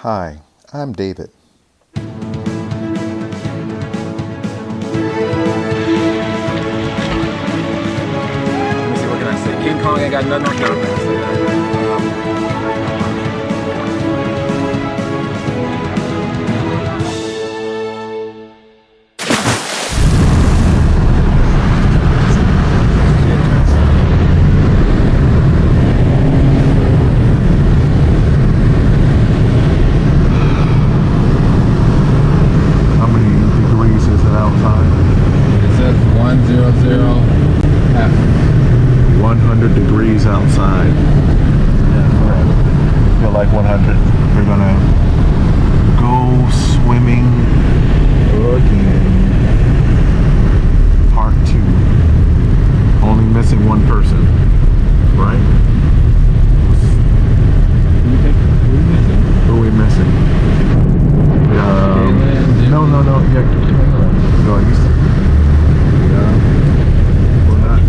Hi, I'm David. Let me see, what can I say? King Kong ain't got nothing on camera. How many degrees is it outside? It says 100 half. 100 degrees outside. Feel like 100. We're gonna go swimming again. Part 2. Only missing one person, right? Who are we missing? No. Yeah, no, you said. Well, not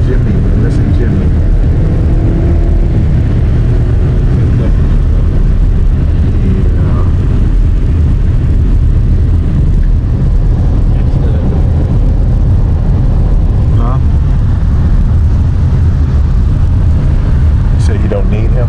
Jimmy. We're missing Jimmy. Huh? You say you don't need him?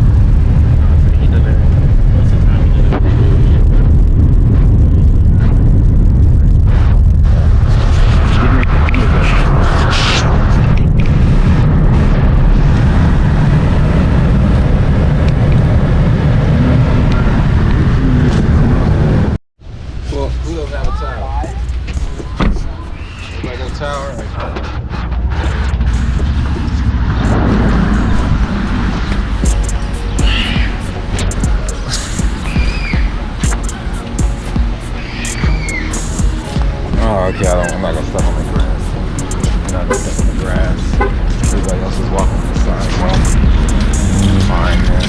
Well, who doesn't have a tower? Everybody got a tower? Oh, okay, I'm not gonna step on the grass. I'm not gonna step on the grass. Everybody else is walking on the sidewalk. Fine, man.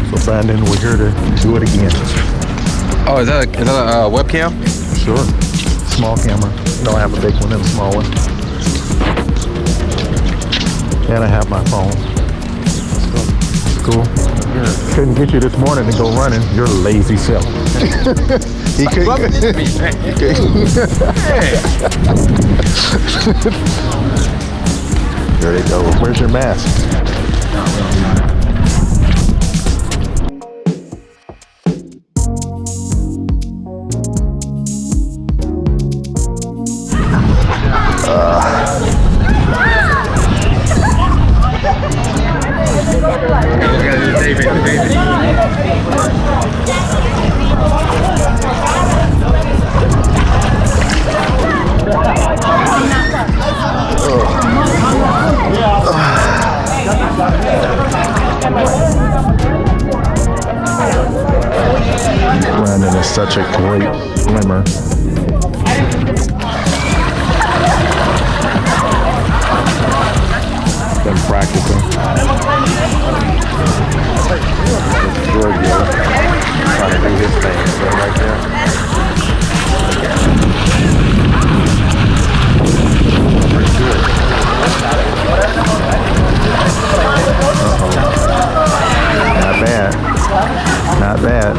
So Brandon, we're here to do it again. Oh, is that a webcam? Sure. Small camera. No, I have a big one and a small one. And I have my phone. It's cool. Couldn't get you this morning to go running. You're lazy self. He couldn't. There they go. Where's your mask? Brandon is such a great swimmer. Been practicing. It's good, yo. Trying to do his thing. So right there. Pretty good. Not bad. Not bad.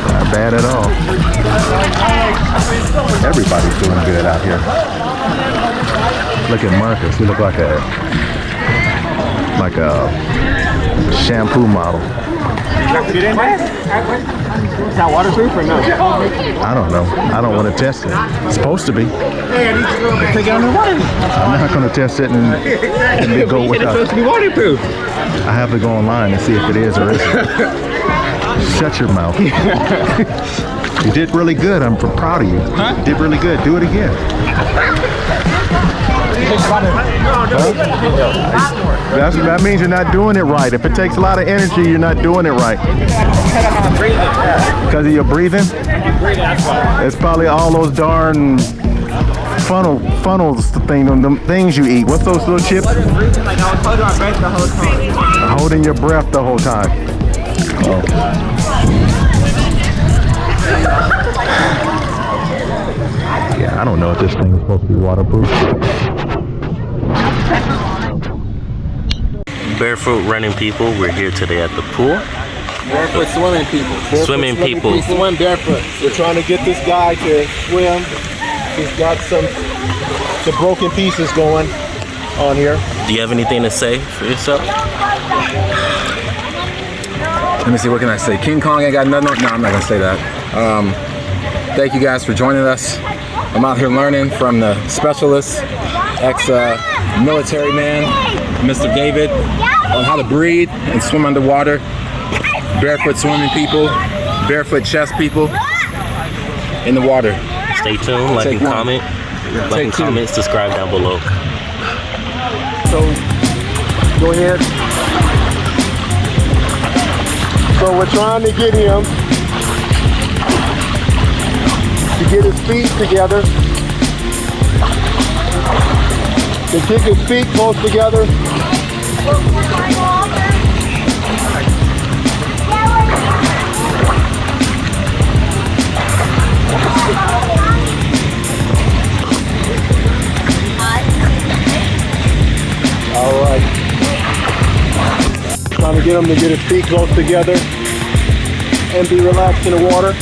Not bad at all. Everybody's doing good out here. Look at Marcus. He look like a shampoo model. Is that waterproof or no? I don't know. I don't want to test it. It's supposed to be. Take it underwater. I'm not going to test it and go It's without. supposed to be waterproof. I have to go online and see if it is or isn't. Shut your mouth. You did really good. I'm proud of you. Huh? You did really good. Do it again. That means you're not doing it right. If it takes a lot of energy, you're not doing it right. Because of your breathing? It's probably all those darn funnels them things you eat. What's those little chips? Like I was holding my breath the whole time. Holding your breath the whole time. Oh. Yeah, I don't know if this thing is supposed to be waterproof. Barefoot running people, we're here today at the pool. Barefoot swimming people. Swimming people. Swim barefoot. We're trying to get this guy to swim. He's got some broken pieces going on here. Do you have anything to say for yourself? Let me see, what can I say? King Kong ain't got nothing. No, I'm not gonna say that. Thank you guys for joining us. I'm out here learning from the specialist, ex-military man, Mr. David, on how to breathe and swim underwater. Barefoot swimming people, barefoot chest people in the water. Stay tuned, like and comment. Like and comment, subscribe down below. So, go ahead. So we're trying to get him to get his feet together. To kick his feet close together. All right. Trying to get him to get his feet close together and be relaxed in the water.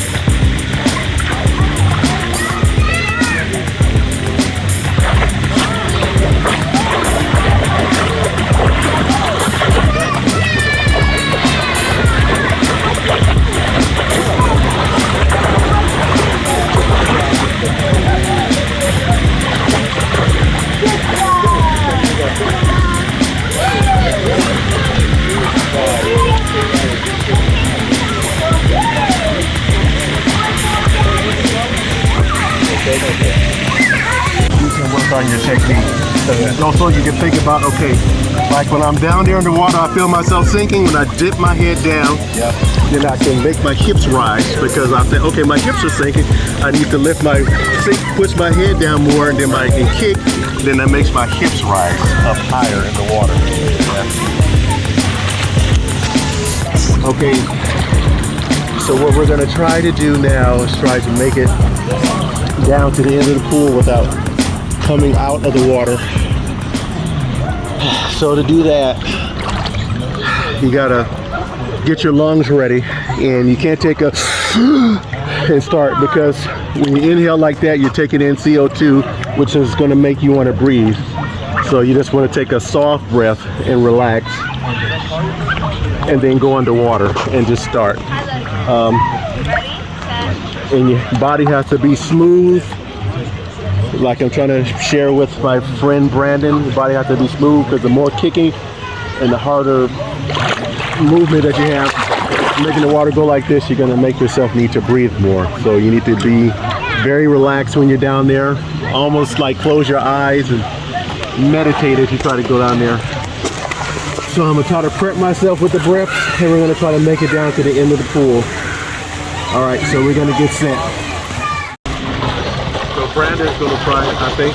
You can work on your technique. And also you can think about, okay, like when I'm down there in the water, I feel myself sinking. When I dip my head down, then I can make my hips rise, because I say, okay, my hips are sinking. I need to lift my, push my head down more, and then I can kick. Then that makes my hips rise up higher in the water. Okay, so what we're gonna try to do now is try to make it down to the end of the pool without coming out of the water. So to do that, you gotta get your lungs ready, and you can't take a and start, because when you inhale like that, you're taking in CO2, which is gonna make you wanna breathe. So you just wanna take a soft breath and relax, and then go underwater and just start. And your body has to be smooth. Like I'm trying to share with my friend Brandon, your body has to be smooth, because the more kicking and the harder movement that you have, making the water go like this, you're gonna make yourself need to breathe more. So you need to be very relaxed when you're down there. Almost like close your eyes and meditate as you try to go down there. So I'm gonna try to prep myself with the breath, and we're gonna try to make it down to the end of the pool. All right, so we're gonna get set. So Brandon's gonna try it, I think.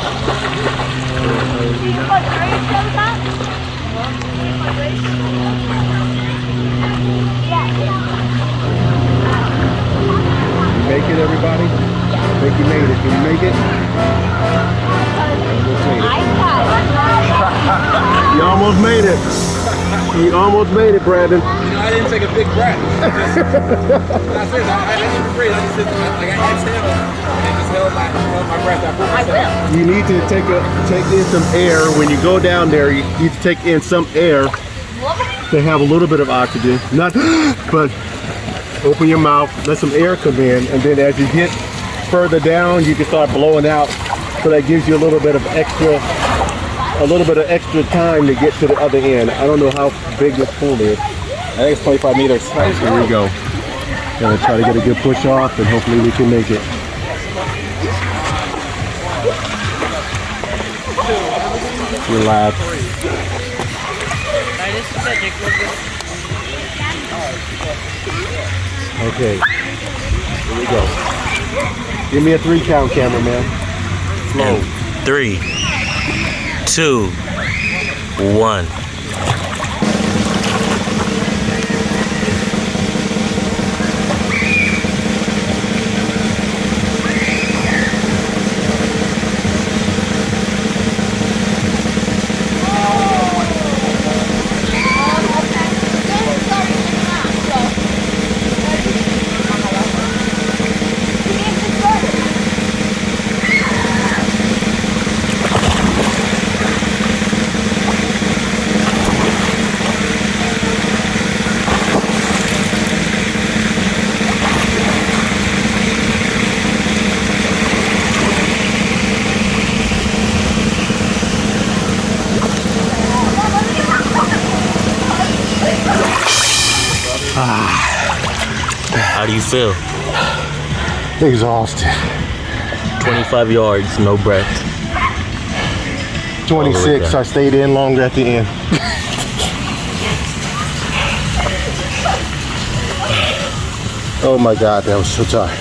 You make it, everybody? I think you made it. Can you make it? You almost made it. You almost made it, Brandon. You know, I didn't take a big breath. I didn't breathe. I just did, like, I exhaled and just held my breath. You need to take in some air. When you go down there, you need to take in some air to have a little bit of oxygen. Not, but open your mouth, let some air come in, and then as you get further down, you can start blowing out. So that gives you a little bit of extra time to get to the other end. I don't know how big this pool is. I think it's 25 meters. Right, here we go. Gonna try to get a good push off, and hopefully we can make it. Relax. Okay. Here we go. Give me a 3 count, cameraman. Slow. 3, 2, 1. How do you feel? Exhausted. 25 yards, no breath. 26, I stayed in longer at the end. Oh my God, that was so tired.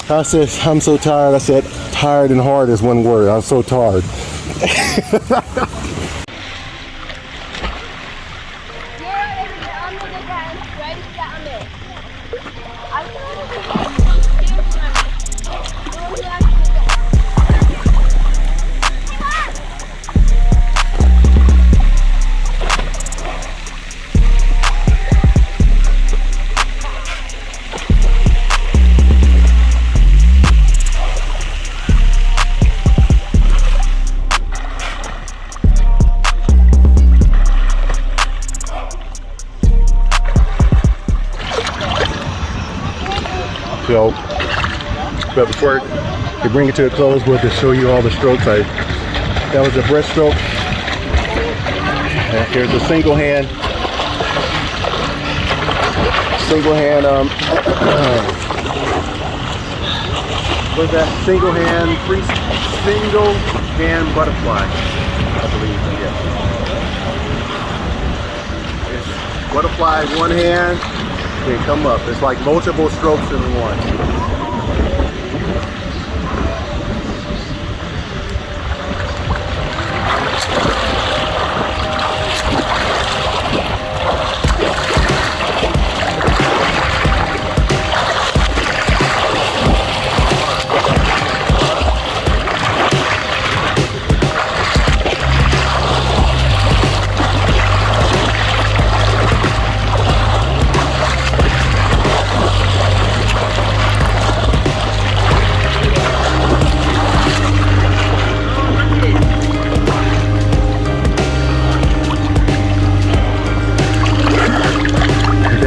I said, I'm so tired. I said, tired and hard is one word. I'm so tired. So, but before we bring it to a close, we'll just show you all the strokes. That was a breaststroke. Here's a single hand. What's that? Single hand butterfly, I believe. Yeah. It's butterfly, one hand. Then come up. It's like multiple strokes in one.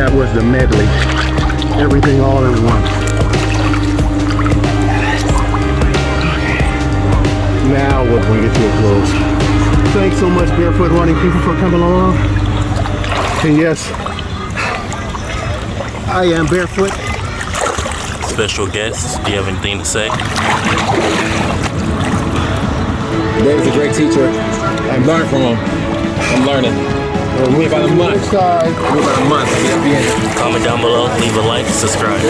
That was the medley. Everything all in one. Now we'll bring it to a close. Thanks so much, Barefoot Running people, for coming along. And yes, I am barefoot. Special guest, do you have anything to say? Dave's a great teacher. I'm learning from him. I'm learning. We're about a month. Next time. We're about a month. Yeah. Comment down below, leave a like, subscribe.